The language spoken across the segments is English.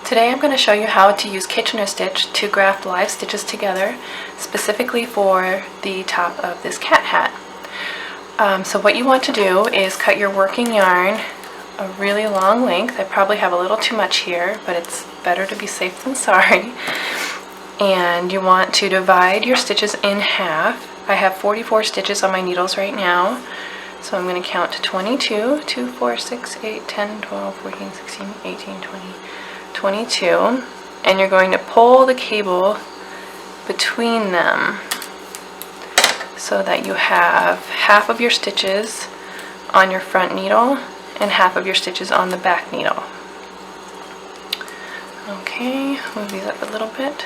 Today I'm going to show you how to use Kitchener stitch to graft live stitches together, specifically for the top of this cat hat. So what you want to do is cut your working yarn a really long length. I probably have a little too much here, but it's better to be safe than sorry. And you want to divide your stitches in half. I have 44 stitches on my needles right now. So I'm going to count to 22, 2, 4, 6, 8, 10, 12, 14, 16, 18, 20, 22. And you're going to pull the cable between them so that you have half of your stitches on your front needle and half of your stitches on the back needle. Okay, move these up a little bit.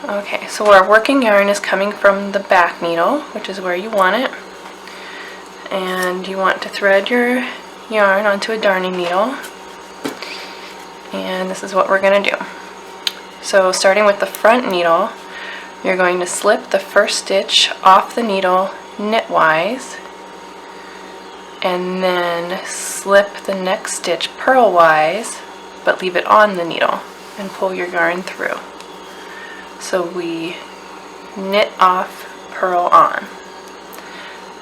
Okay, so our working yarn is coming from the back needle, which is where you want it. And you want to thread your yarn onto a darning needle. And this is what we're going to do. So starting with the front needle, you're going to slip the first stitch off the needle knitwise, and then slip the next stitch purlwise, but leave it on the needle and pull your yarn through. So we knit off, purl on.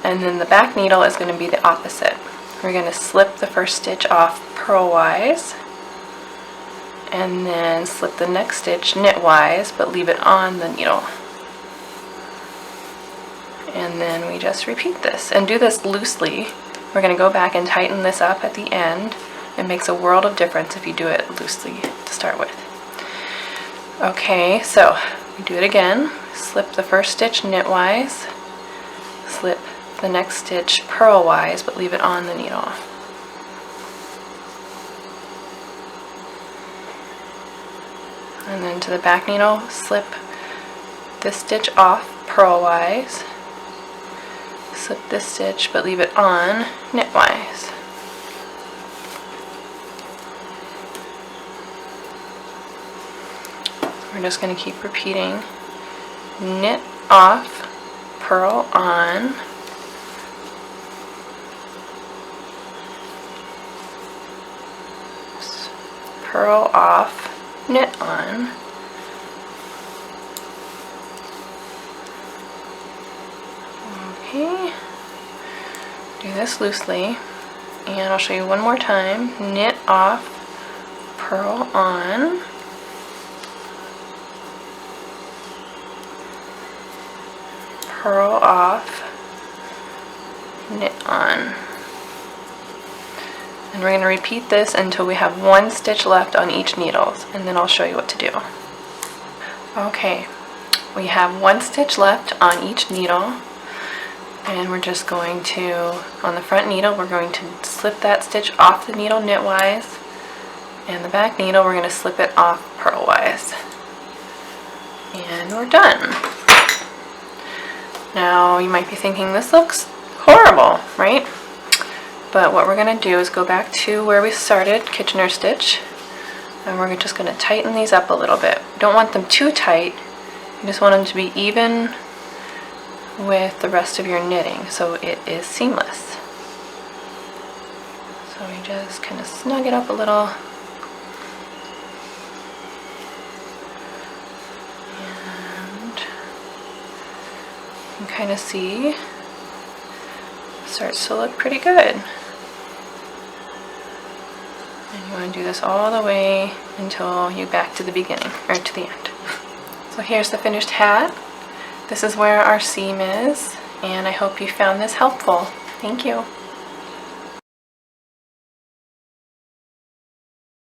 And then the back needle is going to be the opposite. We're going to slip the first stitch off purlwise, and then slip the next stitch knitwise, but leave it on the needle. And then we just repeat this, and do this loosely. We're going to go back and tighten this up at the end. It makes a world of difference if you do it loosely to start with. Okay, so we do it again. Slip the first stitch knitwise, slip the next stitch purlwise, but leave it on the needle. And then to the back needle, slip this stitch off purlwise, slip this stitch, but leave it on knitwise. We're just going to keep repeating. Knit off, purl on, purl off, knit on, okay, do this loosely, and I'll show you one more time. Knit off, purl on, purl off, knit on. And we're going to repeat this until we have one stitch left on each needle, and then I'll show you what to do. Okay, we have one stitch left on each needle, and we're just going to, on the front needle, we're going to slip that stitch off the needle knitwise, and the back needle we're going to slip it off purlwise. And we're done. Now you might be thinking, this looks horrible, right? But what we're going to do is go back to where we started, Kitchener stitch, and we're just going to tighten these up a little bit. You don't want them too tight, you just want them to be even with the rest of your knitting so it is seamless. So we just kind of snug it up a little. And you can kind of see it starts to look pretty good. And you want to do this all the way until you back to the beginning, or to the end. So here's the finished hat. This is where our seam is, and I hope you found this helpful. Thank you.